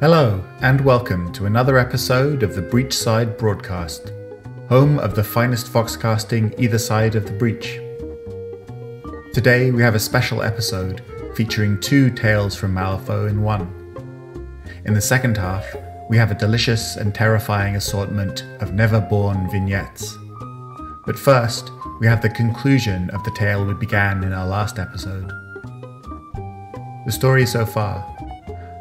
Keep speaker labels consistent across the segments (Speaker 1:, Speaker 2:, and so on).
Speaker 1: Hello, and welcome to another episode of the Breachside Broadcast, home of the finest foxcasting either side of the breach. Today we have a special episode featuring two tales from Malifaux in one. In the second half, we have a delicious and terrifying assortment of Neverborn Vignettes. But first, we have the conclusion of the tale we began in our last episode. The story so far: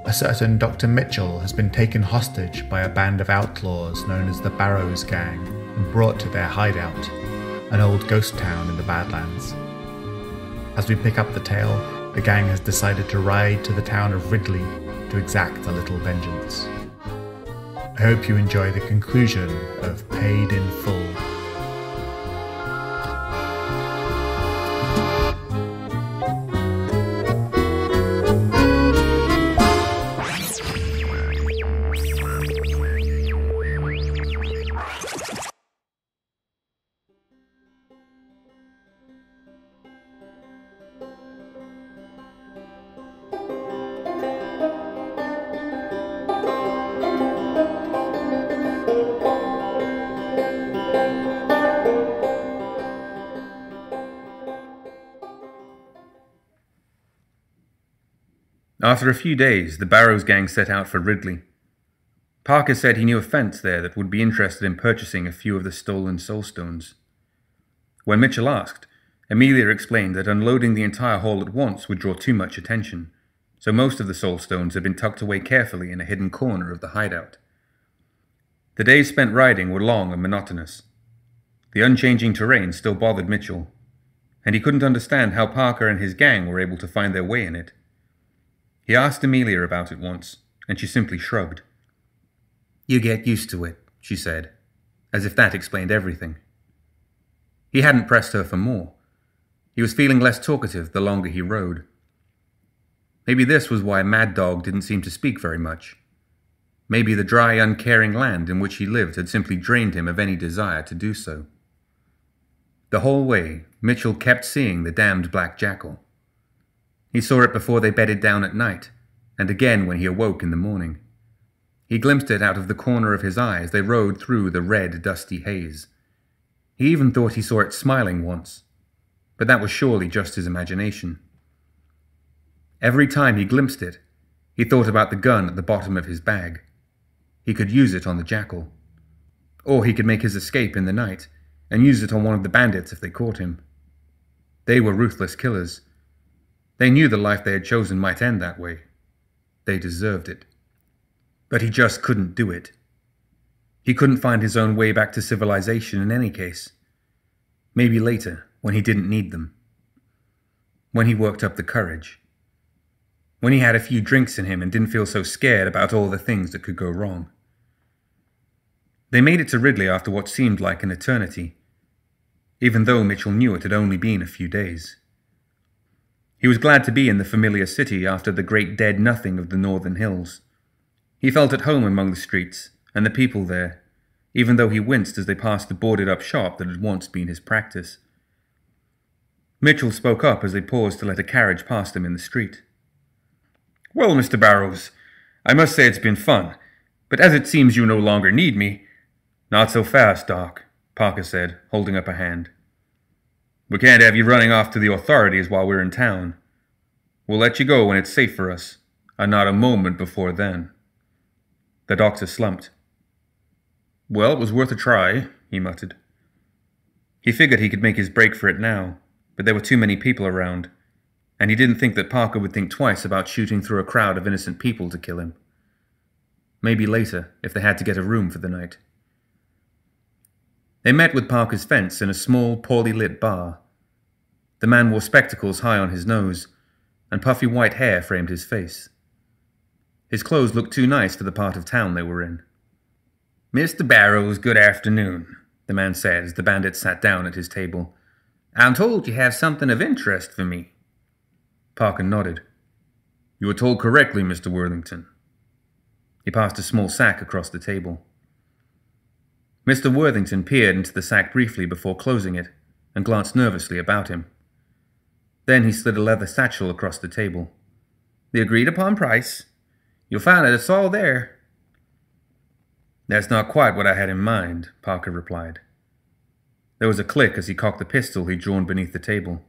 Speaker 1: a certain Dr. Mitchell has been taken hostage by a band of outlaws known as the Barrows Gang and brought to their hideout, an old ghost town in the Badlands. As we pick up the tale, the gang has decided to ride to the town of Ridley to exact a little vengeance. I hope you enjoy the conclusion of Paid in Full.
Speaker 2: After a few days, the Barrows gang set out for Ridley. Parker said he knew a fence there that would be interested in purchasing a few of the stolen soulstones. When Mitchell asked, Amelia explained that unloading the entire haul at once would draw too much attention, so most of the soulstones had been tucked away carefully in a hidden corner of the hideout. The days spent riding were long and monotonous. The unchanging terrain still bothered Mitchell, and he couldn't understand how Parker and his gang were able to find their way in it. He asked Amelia about it once, and she simply shrugged. "You get used to it," she said, as if that explained everything. He hadn't pressed her for more. He was feeling less talkative the longer he rode. Maybe this was why Mad Dog didn't seem to speak very much. Maybe the dry, uncaring land in which he lived had simply drained him of any desire to do so. The whole way, Mitchell kept seeing the damned black jackal. He saw it before they bedded down at night, and again when he awoke in the morning. He glimpsed it out of the corner of his eye as they rode through the red, dusty haze. He even thought he saw it smiling once, but that was surely just his imagination. Every time he glimpsed it, he thought about the gun at the bottom of his bag. He could use it on the jackal. Or he could make his escape in the night, and use it on one of the bandits if they caught him. They were ruthless killers. They knew the life they had chosen might end that way. They deserved it. But he just couldn't do it. He couldn't find his own way back to civilization in any case. Maybe later, when he didn't need them. When he worked up the courage. When he had a few drinks in him and didn't feel so scared about all the things that could go wrong. They made it to Ridley after what seemed like an eternity, even though Mitchell knew it had only been a few days. He was glad to be in the familiar city after the great dead nothing of the northern hills. He felt at home among the streets and the people there, even though he winced as they passed the boarded-up shop that had once been his practice. Mitchell spoke up as they paused to let a carriage pass them in the street. "Well, Mr. Barrows, I must say it's been fun, but as it seems you no longer need me—" "Not so fast, Doc," Parker said, holding up a hand. "We can't have you running off to the authorities while we're in town. We'll let you go when it's safe for us, and not a moment before then." The doctor slumped. "Well, it was worth a try," he muttered. He figured he could make his break for it now, but there were too many people around, and he didn't think that Parker would think twice about shooting through a crowd of innocent people to kill him. Maybe later, if they had to get a room for the night. They met with Parker's fence in a small, poorly lit bar. The man wore spectacles high on his nose, and puffy white hair framed his face. His clothes looked too nice for the part of town they were in. "Mr. Barrows, good afternoon," the man said as the bandit sat down at his table. "I'm told you have something of interest for me." Parker nodded. You were told correctly, Mr. Worthington. He passed a small sack across the table. Mr. Worthington peered into the sack briefly before closing it and glanced nervously about him. Then he slid a leather satchel across the table. The agreed-upon price. You'll find that it's all there. That's not quite what I had in mind, Parker replied. There was a click as he cocked the pistol he'd drawn beneath the table.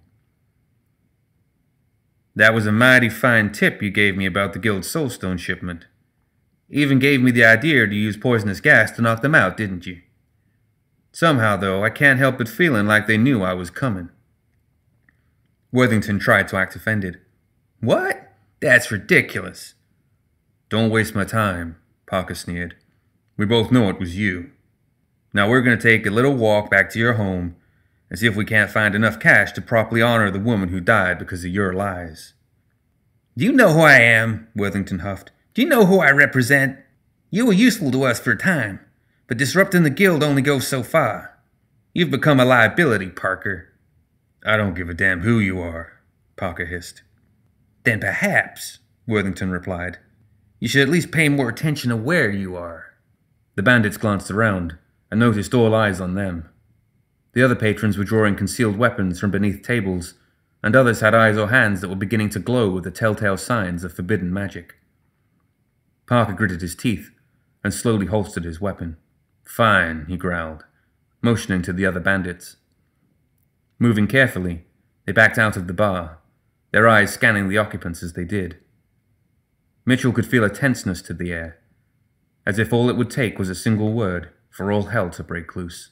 Speaker 2: That was a mighty fine tip you gave me about the Guild Soulstone shipment. Even gave me the idea to use poisonous gas to knock them out, didn't you? Somehow, though, I can't help but feeling like they knew I was coming. Worthington tried to act offended. What? That's ridiculous. Don't waste my time, Parker sneered. We both know it was you. Now we're going to take a little walk back to your home and see if we can't find enough cash to properly honor the woman who died because of your lies. Do you know who I am? Worthington huffed. Do you know who I represent? You were useful to us for a time, but disrupting the guild only goes so far. You've become a liability, Parker. I don't give a damn who you are, Parker hissed. Then perhaps, Worthington replied, you should at least pay more attention to where you are. The bandits glanced around and noticed all eyes on them. The other patrons were drawing concealed weapons from beneath tables, and others had eyes or hands that were beginning to glow with the telltale signs of forbidden magic. Parker gritted his teeth and slowly holstered his weapon. Fine, he growled, motioning to the other bandits. Moving carefully, they backed out of the bar, their eyes scanning the occupants as they did. Mitchell could feel a tenseness to the air, as if all it would take was a single word for all hell to break loose.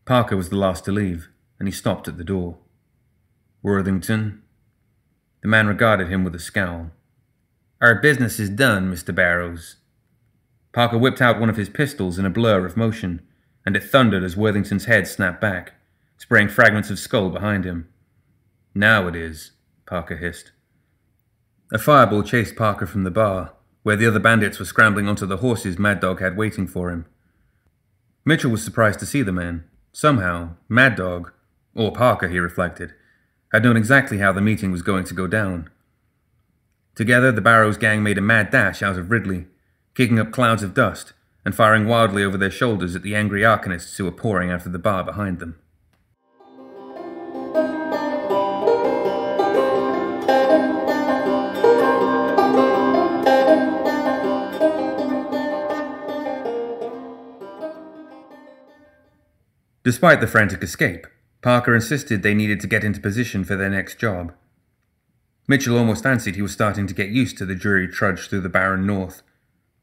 Speaker 2: Parker was the last to leave, and he stopped at the door. Worthington? The man regarded him with a scowl. Our business is done, Mr. Barrows. Parker whipped out one of his pistols in a blur of motion, and it thundered as Worthington's head snapped back, spraying fragments of skull behind him. Now it is, Parker hissed. A fireball chased Parker from the bar, where the other bandits were scrambling onto the horses Mad Dog had waiting for him. Mitchell was surprised to see the man. Somehow, Mad Dog, or Parker, he reflected, had known exactly how the meeting was going to go down. Together, the Barrows gang made a mad dash out of Ridley, kicking up clouds of dust and firing wildly over their shoulders at the angry arcanists who were pouring out of the bar behind them. Despite the frantic escape, Parker insisted they needed to get into position for their next job. Mitchell almost fancied he was starting to get used to the dreary trudge through the barren north,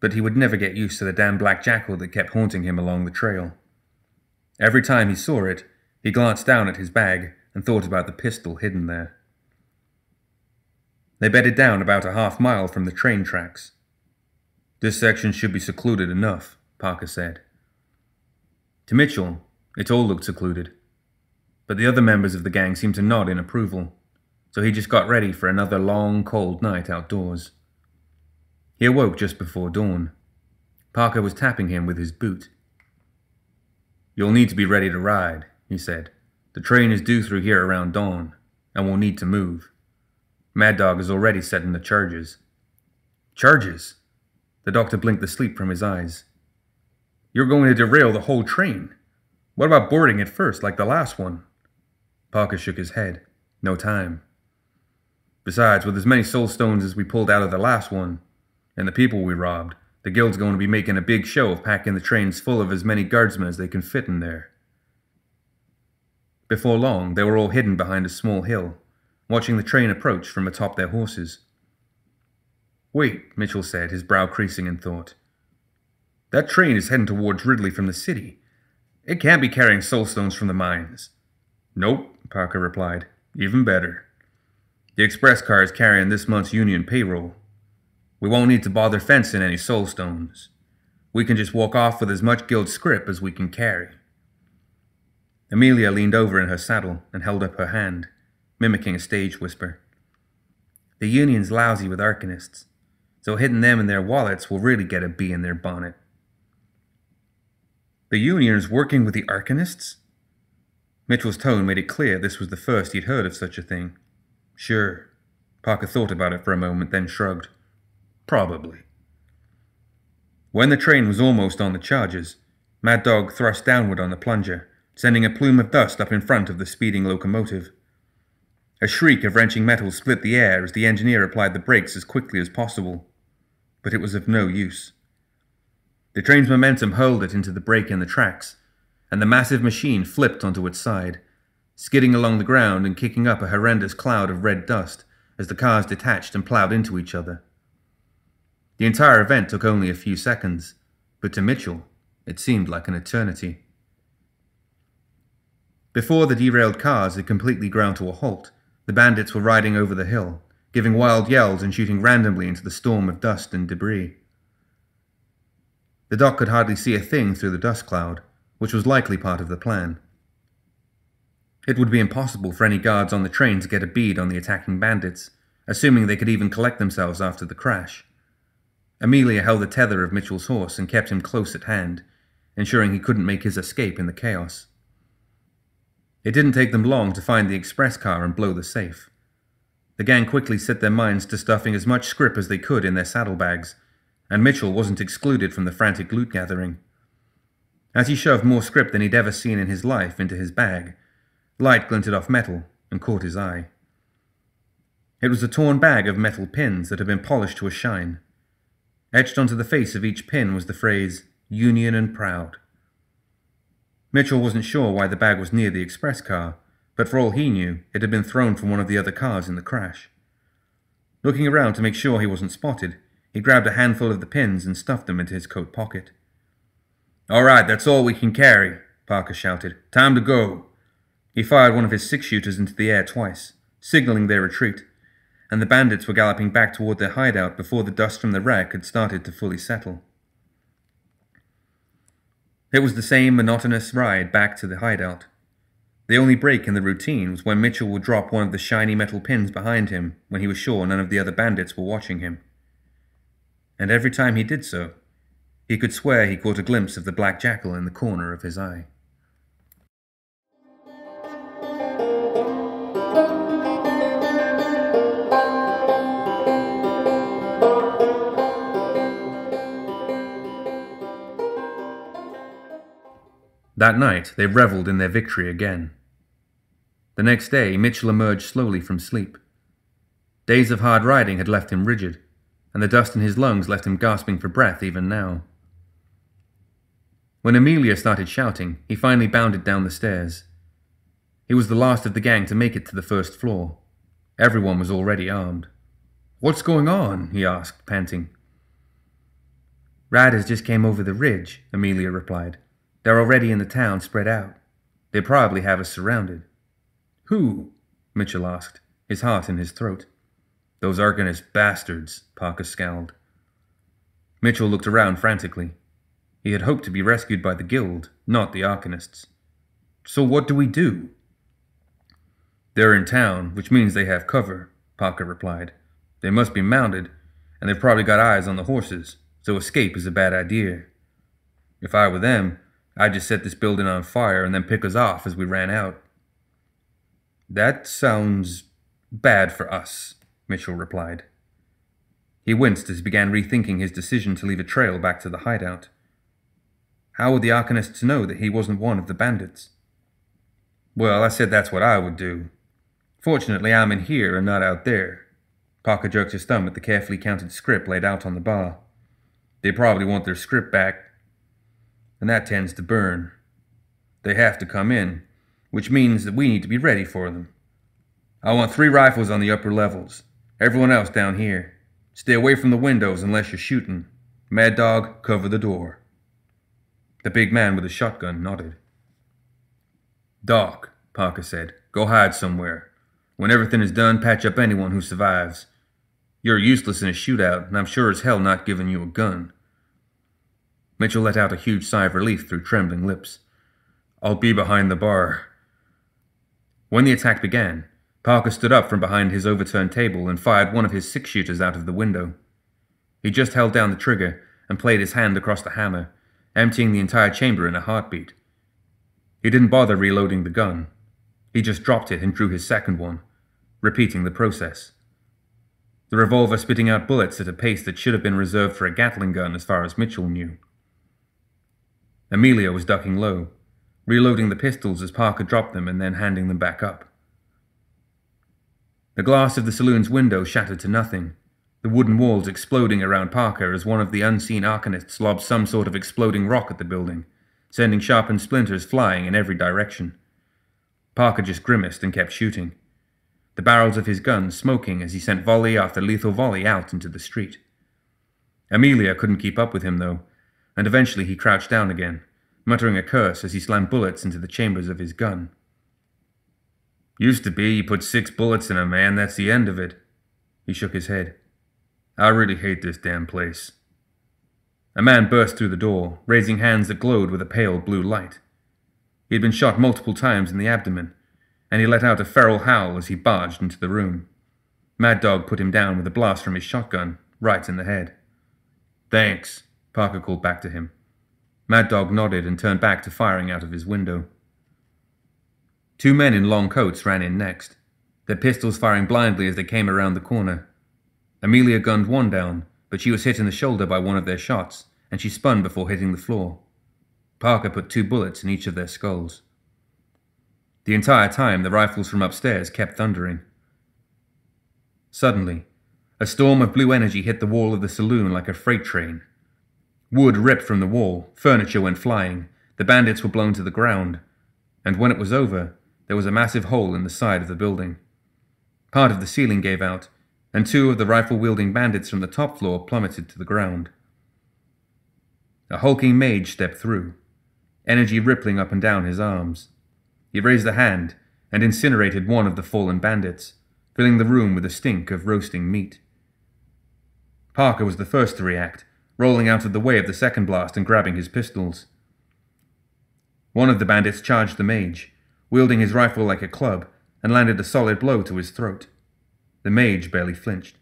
Speaker 2: but he would never get used to the damn black jackal that kept haunting him along the trail. Every time he saw it, he glanced down at his bag and thought about the pistol hidden there. They bedded down about a half-mile from the train tracks. This section should be secluded enough, Parker said. To Mitchell, it all looked secluded, but the other members of the gang seemed to nod in approval, so he just got ready for another long, cold night outdoors. He awoke just before dawn. Parker was tapping him with his boot. You'll need to be ready to ride, he said. The train is due through here around dawn, and we'll need to move. Mad Dog is already setting the charges. Charges? The doctor blinked the sleep from his eyes. You're going to derail the whole train. What about boarding it first, like the last one? Parker shook his head. No time. Besides, with as many soul stones as we pulled out of the last one, and the people we robbed, the guild's going to be making a big show of packing the trains full of as many guardsmen as they can fit in there. Before long, they were all hidden behind a small hill, watching the train approach from atop their horses. Wait, Mitchell said, his brow creasing in thought. That train is heading towards Ridley from the city. It can't be carrying soulstones from the mines. Nope, Parker replied. Even better. The express car is carrying this month's union payroll. We won't need to bother fencing any soulstones. We can just walk off with as much guild scrip as we can carry. Amelia leaned over in her saddle and held up her hand, mimicking a stage whisper. The union's lousy with arcanists, so hitting them in their wallets will really get a bee in their bonnet. The union is working with the arcanists? Mitchell's tone made it clear this was the first he'd heard of such a thing. Sure. Parker thought about it for a moment, then shrugged. Probably. When the train was almost on the charges, Mad Dog thrust downward on the plunger, sending a plume of dust up in front of the speeding locomotive. A shriek of wrenching metal split the air as the engineer applied the brakes as quickly as possible, but it was of no use. The train's momentum hurled it into the break in the tracks, and the massive machine flipped onto its side, skidding along the ground and kicking up a horrendous cloud of red dust as the cars detached and plowed into each other. The entire event took only a few seconds, but to Mitchell, it seemed like an eternity. Before the derailed cars had completely ground to a halt, the bandits were riding over the hill, giving wild yells and shooting randomly into the storm of dust and debris. The Doc could hardly see a thing through the dust cloud, which was likely part of the plan. It would be impossible for any guards on the train to get a bead on the attacking bandits, assuming they could even collect themselves after the crash. Amelia held the tether of Mitchell's horse and kept him close at hand, ensuring he couldn't make his escape in the chaos. It didn't take them long to find the express car and blow the safe. The gang quickly set their minds to stuffing as much scrip as they could in their saddlebags, and Mitchell wasn't excluded from the frantic loot gathering. As he shoved more scrip than he'd ever seen in his life into his bag, light glinted off metal and caught his eye. It was a torn bag of metal pins that had been polished to a shine. Etched onto the face of each pin was the phrase, "Union and Proud." Mitchell wasn't sure why the bag was near the express car, but for all he knew, it had been thrown from one of the other cars in the crash. Looking around to make sure he wasn't spotted, he grabbed a handful of the pins and stuffed them into his coat pocket. "All right, that's all we can carry," Parker shouted. "Time to go." He fired one of his six-shooters into the air twice, signaling their retreat, and the bandits were galloping back toward their hideout before the dust from the wreck had started to fully settle. It was the same monotonous ride back to the hideout. The only break in the routine was when Mitchell would drop one of the shiny metal pins behind him when he was sure none of the other bandits were watching him. And every time he did so, he could swear he caught a glimpse of the black jackal in the corner of his eye. That night, they reveled in their victory again. The next day, Mitchell emerged slowly from sleep. Days of hard riding had left him rigid, and the dust in his lungs left him gasping for breath even now. When Amelia started shouting, he finally bounded down the stairs. He was the last of the gang to make it to the first floor. Everyone was already armed. "What's going on?" he asked, panting. "Riders just came over the ridge," Amelia replied. "They're already in the town, spread out. They probably have us surrounded." "Who?" Mitchell asked, his heart in his throat. "Those Arcanist bastards," Parker scowled. Mitchell looked around frantically. He had hoped to be rescued by the guild, not the Arcanists. "So what do we do?" "They're in town, which means they have cover," Parker replied. "They must be mounted, and they've probably got eyes on the horses, so escape is a bad idea. If I were them, I'd just set this building on fire and then pick us off as we ran out." "That sounds bad for us," Mitchell replied. He winced as he began rethinking his decision to leave a trail back to the hideout. How would the Arcanists know that he wasn't one of the bandits? "Well, I said that's what I would do. Fortunately, I'm in here and not out there." Parker jerked his thumb at the carefully counted scrip laid out on the bar. "They probably want their scrip back, and that tends to burn. They have to come in, which means that we need to be ready for them. I want 3 rifles on the upper levels. Everyone else down here. Stay away from the windows unless you're shooting. Mad Dog, cover the door." The big man with the shotgun nodded. "Doc," Parker said, "go hide somewhere. When everything is done, patch up anyone who survives. You're useless in a shootout, and I'm sure as hell not giving you a gun." Mitchell let out a huge sigh of relief through trembling lips. "I'll be behind the bar." When the attack began, Parker stood up from behind his overturned table and fired one of his six-shooters out of the window. He just held down the trigger and played his hand across the hammer, emptying the entire chamber in a heartbeat. He didn't bother reloading the gun. He just dropped it and drew his second one, repeating the process. the revolver spitting out bullets at a pace that should have been reserved for a Gatling gun as far as Mitchell knew. Amelia was ducking low, reloading the pistols as Parker dropped them and then handing them back up. The glass of the saloon's window shattered to nothing, the wooden walls exploding around Parker as one of the unseen arcanists lobbed some sort of exploding rock at the building, sending sharpened splinters flying in every direction. Parker just grimaced and kept shooting, the barrels of his gun smoking as he sent volley after lethal volley out into the street. Amelia couldn't keep up with him, though, and eventually he crouched down again, muttering a curse as he slammed bullets into the chambers of his gun. Used to be, you put 6 bullets in a man, that's the end of it. He shook his head. I really hate this damn place. A man burst through the door, raising hands that glowed with a pale blue light. He had been shot multiple times in the abdomen, and he let out a feral howl as he barged into the room. Mad Dog put him down with a blast from his shotgun, right in the head. Thanks, Parker called back to him. Mad Dog nodded and turned back to firing out of his window. 2 men in long coats ran in next, their pistols firing blindly as they came around the corner. Amelia gunned one down, but she was hit in the shoulder by one of their shots, and she spun before hitting the floor. Parker put 2 bullets in each of their skulls. The entire time, the rifles from upstairs kept thundering. Suddenly, a storm of blue energy hit the wall of the saloon like a freight train. Wood ripped from the wall, furniture went flying, the bandits were blown to the ground, and when it was over, there was a massive hole in the side of the building. Part of the ceiling gave out, and 2 of the rifle-wielding bandits from the top floor plummeted to the ground. A hulking mage stepped through, energy rippling up and down his arms. He raised a hand and incinerated one of the fallen bandits, filling the room with the stink of roasting meat. Parker was the first to react, rolling out of the way of the second blast and grabbing his pistols. One of the bandits charged the mage, wielding his rifle like a club, and landed a solid blow to his throat. The mage barely flinched.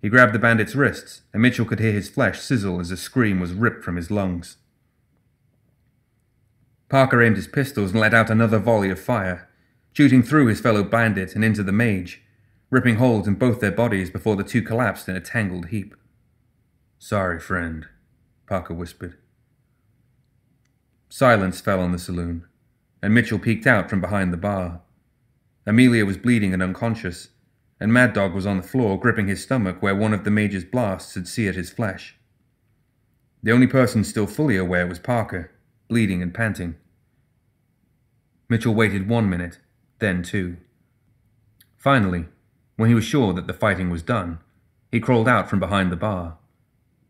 Speaker 2: He grabbed the bandit's wrists, and Mitchell could hear his flesh sizzle as a scream was ripped from his lungs. Parker aimed his pistols and let out another volley of fire, shooting through his fellow bandit and into the mage, ripping holes in both their bodies before the 2 collapsed in a tangled heap. Sorry, friend, Parker whispered. Silence fell on the saloon, and Mitchell peeked out from behind the bar. Amelia was bleeding and unconscious, and Mad Dog was on the floor gripping his stomach where one of the mage's blasts had seared his flesh. The only person still fully aware was Parker, bleeding and panting. Mitchell waited 1 minute, then 2. Finally, when he was sure that the fighting was done, he crawled out from behind the bar,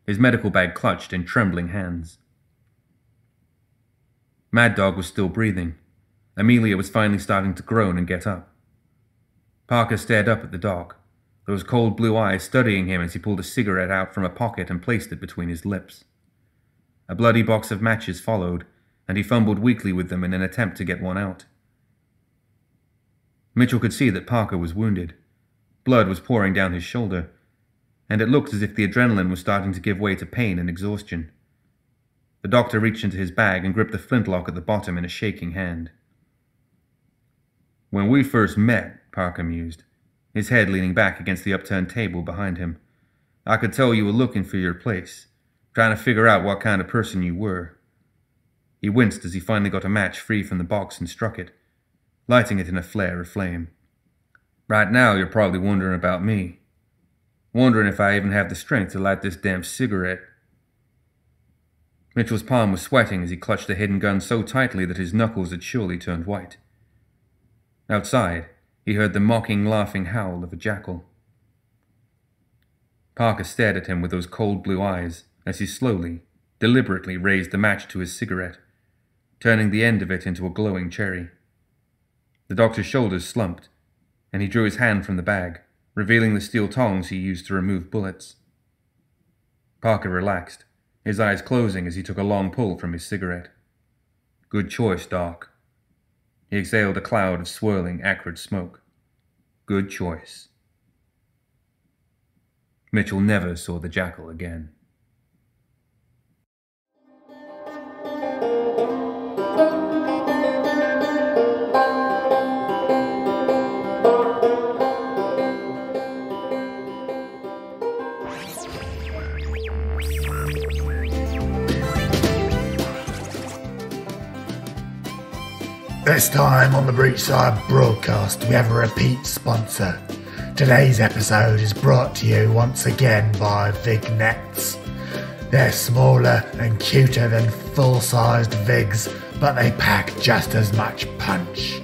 Speaker 2: his medical bag clutched in trembling hands. Mad Dog was still breathing. Amelia was finally starting to groan and get up. Parker stared up at the dog, those cold blue eyes studying him as he pulled a cigarette out from a pocket and placed it between his lips. A bloody box of matches followed, and he fumbled weakly with them in an attempt to get one out. Mitchell could see that Parker was wounded. Blood was pouring down his shoulder, and it looked as if the adrenaline was starting to give way to pain and exhaustion. The doctor reached into his bag and gripped the flintlock at the bottom in a shaking hand. When we first met, Parker mused, his head leaning back against the upturned table behind him, I could tell you were looking for your place, trying to figure out what kind of person you were. He winced as he finally got a match free from the box and struck it, lighting it in a flare of flame. Right now you're probably wondering about me. Wondering if I even have the strength to light this damn cigarette. Mitchell's palm was sweating as he clutched the hidden gun so tightly that his knuckles had surely turned white. Outside, he heard the mocking, laughing howl of a jackal. Parker stared at him with those cold blue eyes as he slowly, deliberately raised the match to his cigarette, turning the end of it into a glowing cherry. The doctor's shoulders slumped, and he drew his hand from the bag, revealing the steel tongs he used to remove bullets. Parker relaxed, his eyes closing as he took a long pull from his cigarette. Good choice, Doc. He exhaled a cloud of swirling, acrid smoke. Good choice. Mitchell never saw the jackal again.
Speaker 1: This time on the Breachside Broadcast, we have a repeat sponsor. Today's episode is brought to you once again by Vignettes. They're smaller and cuter than full-sized Vigs, but they pack just as much punch.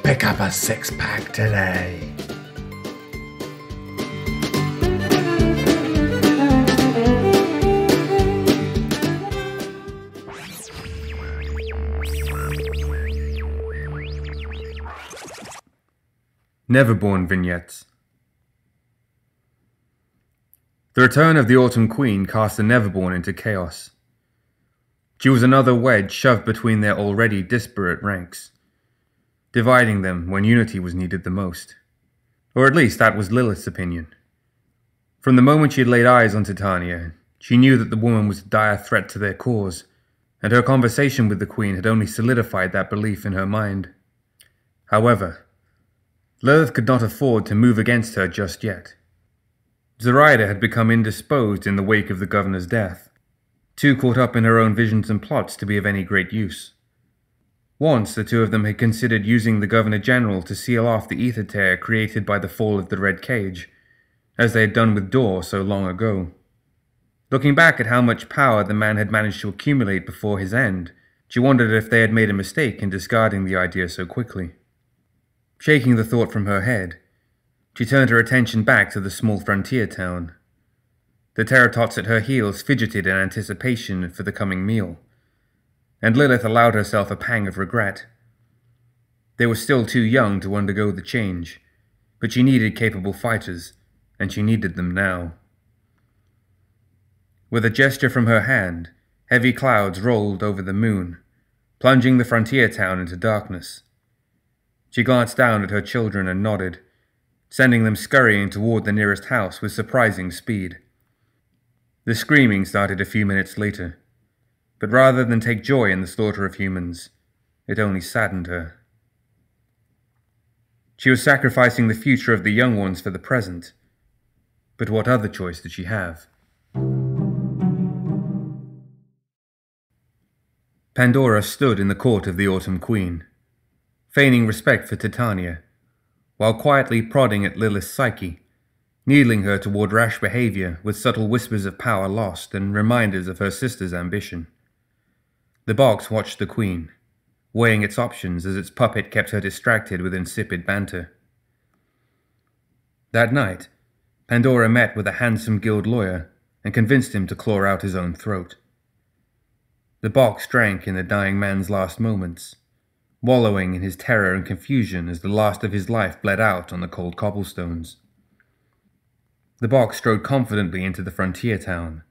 Speaker 1: Pick up a 6-pack today.
Speaker 2: Neverborn Vignettes. The return of the Autumn Queen cast the Neverborn into chaos. She was another wedge shoved between their already disparate ranks, dividing them when unity was needed the most. Or at least that was Lilith's opinion. From the moment she had laid eyes on Titania, she knew that the woman was a dire threat to their cause, and her conversation with the Queen had only solidified that belief in her mind. However, Lilith could not afford to move against her just yet. Zoraida had become indisposed in the wake of the governor's death, too caught up in her own visions and plots to be of any great use. Once the two of them had considered using the Governor-General to seal off the ether tear created by the fall of the Red Cage, as they had done with Dor so long ago. Looking back at how much power the man had managed to accumulate before his end, she wondered if they had made a mistake in discarding the idea so quickly. Shaking the thought from her head, she turned her attention back to the small frontier town. The Terratots at her heels fidgeted in anticipation for the coming meal, and Lilith allowed herself a pang of regret. They were still too young to undergo the change, but she needed capable fighters, and she needed them now. With a gesture from her hand, heavy clouds rolled over the moon, plunging the frontier town into darkness. She glanced down at her children and nodded, sending them scurrying toward the nearest house with surprising speed. The screaming started a few minutes later, but rather than take joy in the slaughter of humans, it only saddened her. She was sacrificing the future of the young ones for the present, but what other choice did she have? Pandora stood in the court of the Autumn Queen, feigning respect for Titania, while quietly prodding at Lilith's psyche, needling her toward rash behavior with subtle whispers of power lost and reminders of her sister's ambition. The box watched the Queen, weighing its options as its puppet kept her distracted with insipid banter. That night, Pandora met with a handsome guild lawyer and convinced him to claw out his own throat. The box drank in the dying man's last moments, wallowing in his terror and confusion as the last of his life bled out on the cold cobblestones. The box strode confidently into the frontier town.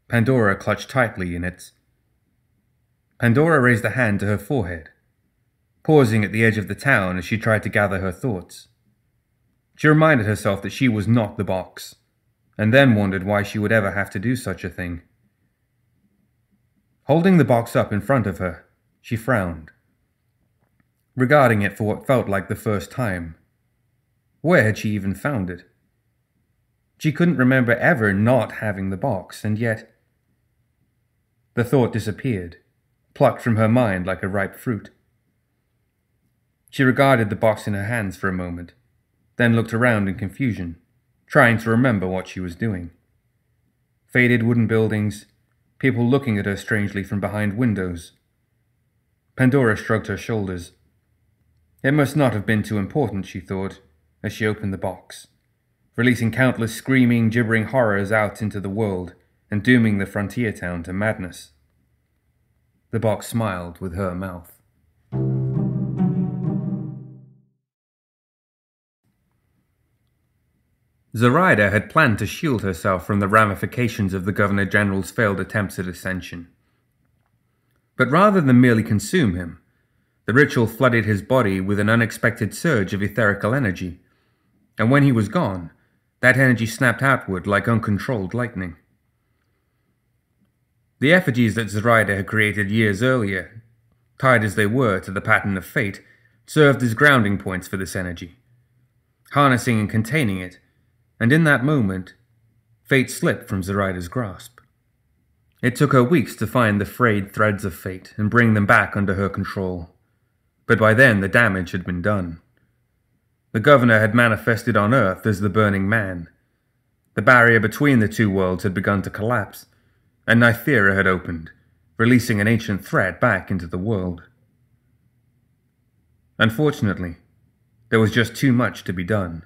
Speaker 2: Pandora clutched tightly in its... Pandora raised a hand to her forehead, pausing at the edge of the town as she tried to gather her thoughts. She reminded herself that she was not the box, and then wondered why she would ever have to do such a thing. Holding the box up in front of her, she frowned, regarding it for what felt like the first time. Where had she even found it? She couldn't remember ever not having the box, and yet... The thought disappeared, plucked from her mind like a ripe fruit. She regarded the box in her hands for a moment, then looked around in confusion, trying to remember what she was doing. Faded wooden buildings, people looking at her strangely from behind windows. Pandora shrugged her shoulders. It must not have been too important, she thought, as she opened the box, releasing countless screaming, gibbering horrors out into the world and dooming the frontier town to madness. The box smiled with her mouth. Zoraida had planned to shield herself from the ramifications of the Governor-General's failed attempts at ascension. But rather than merely consume him, the ritual flooded his body with an unexpected surge of etherical energy, and when he was gone, that energy snapped outward like uncontrolled lightning. The effigies that Zoraida had created years earlier, tied as they were to the pattern of fate, served as grounding points for this energy, harnessing and containing it, and in that moment, fate slipped from Zoraida's grasp. It took her weeks to find the frayed threads of fate and bring them back under her control, but by then the damage had been done. The governor had manifested on Earth as the Burning Man. The barrier between the two worlds had begun to collapse, and Nythera had opened, releasing an ancient threat back into the world. Unfortunately, there was just too much to be done,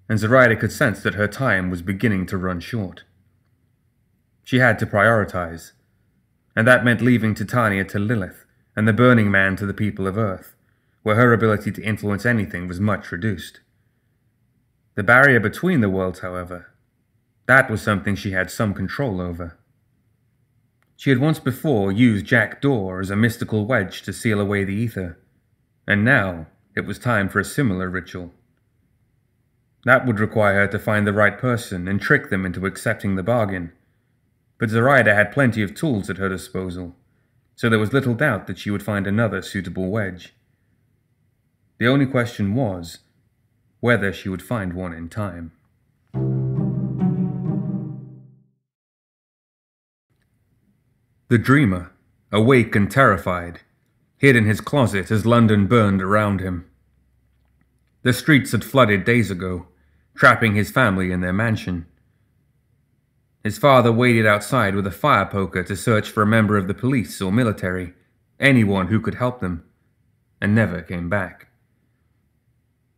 Speaker 2: and Zoraida could sense that her time was beginning to run short. She had to prioritize, and that meant leaving Titania to Lilith and the Burning Man to the people of Earth, where her ability to influence anything was much reduced. The barrier between the worlds, however, that was something she had some control over. She had once before used Jack Door as a mystical wedge to seal away the ether, and now it was time for a similar ritual. That would require her to find the right person and trick them into accepting the bargain, but Zoraida had plenty of tools at her disposal, so there was little doubt that she would find another suitable wedge. The only question was whether she would find one in time. The dreamer, awake and terrified, hid in his closet as London burned around him. The streets had flooded days ago, trapping his family in their mansion. His father waited outside with a fire poker to search for a member of the police or military, anyone who could help them, and never came back.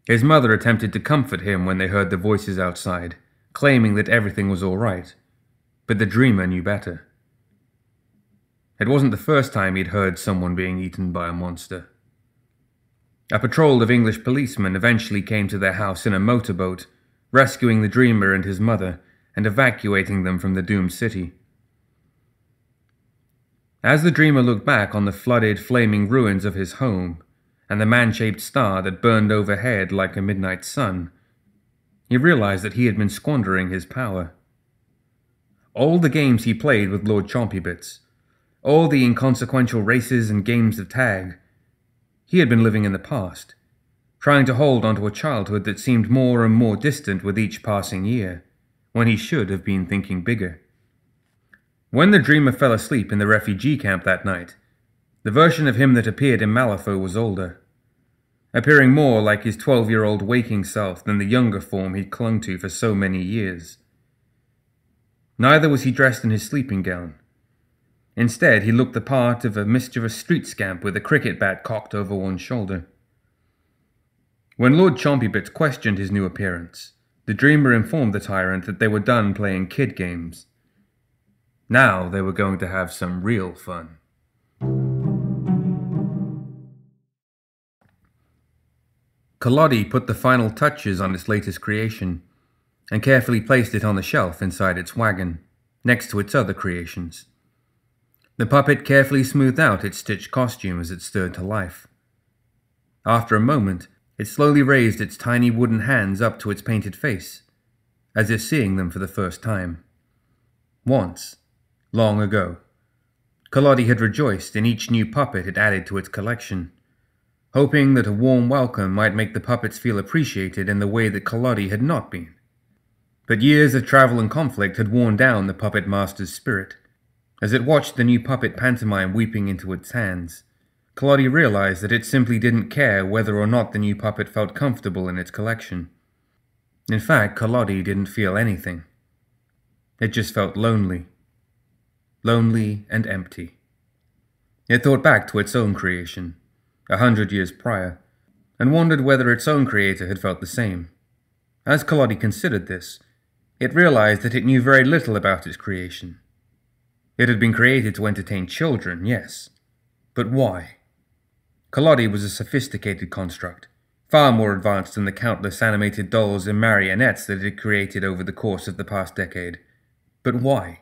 Speaker 2: His mother attempted to comfort him when they heard the voices outside, claiming that everything was all right, but the dreamer knew better. It wasn't the first time he'd heard someone being eaten by a monster. A patrol of English policemen eventually came to their house in a motorboat, rescuing the dreamer and his mother and evacuating them from the doomed city. As the dreamer looked back on the flooded, flaming ruins of his home and the man-shaped star that burned overhead like a midnight sun, he realized that he had been squandering his power. All the games he played with Lord Chompybits, all the inconsequential races and games of tag, he had been living in the past, trying to hold onto a childhood that seemed more and more distant with each passing year, when he should have been thinking bigger. When the dreamer fell asleep in the refugee camp that night, the version of him that appeared in Malifaux was older, appearing more like his 12-year-old waking self than the younger form he'd clung to for so many years. Neither was he dressed in his sleeping gown. Instead, he looked the part of a mischievous street scamp with a cricket bat cocked over one shoulder. When Lord Chompybits questioned his new appearance, the dreamer informed the tyrant that they were done playing kid games. Now they were going to have some real fun. Collodi put the final touches on its latest creation, and carefully placed it on the shelf inside its wagon, next to its other creations. The puppet carefully smoothed out its stitched costume as it stirred to life. After a moment, it slowly raised its tiny wooden hands up to its painted face, as if seeing them for the first time. Once, long ago, Collodi had rejoiced in each new puppet it added to its collection, hoping that a warm welcome might make the puppets feel appreciated in the way that Collodi had not been. But years of travel and conflict had worn down the puppet master's spirit. As it watched the new puppet pantomime weeping into its hands, Collodi realized that it simply didn't care whether or not the new puppet felt comfortable in its collection. In fact, Collodi didn't feel anything. It just felt lonely. Lonely and empty. It thought back to its own creation, 100 years prior, and wondered whether its own creator had felt the same. As Collodi considered this, it realized that it knew very little about its creation. It had been created to entertain children, yes, but why? Collodi was a sophisticated construct, far more advanced than the countless animated dolls and marionettes that it had created over the course of the past decade. But why?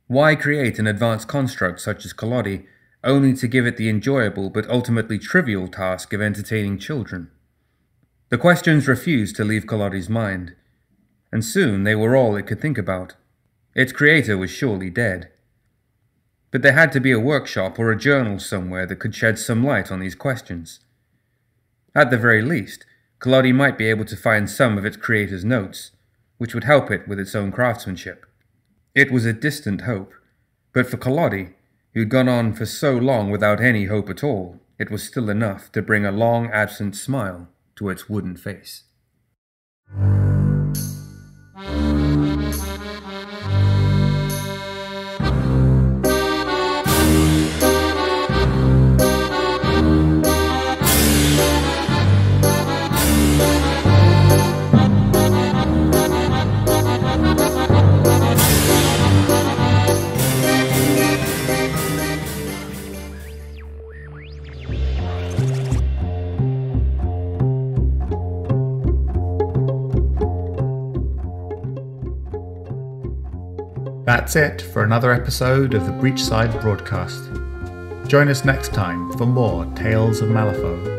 Speaker 2: Why create an advanced construct such as Collodi only to give it the enjoyable but ultimately trivial task of entertaining children? The questions refused to leave Collodi's mind, and soon they were all it could think about. Its creator was surely dead. But there had to be a workshop or a journal somewhere that could shed some light on these questions. At the very least, Collodi might be able to find some of its creator's notes, which would help it with its own craftsmanship. It was a distant hope, but for Collodi, who'd gone on for so long without any hope at all, it was still enough to bring a long-absent smile to its wooden face.
Speaker 1: That's it for another episode of the Breachside Broadcast. Join us next time for more Tales of Malifaux.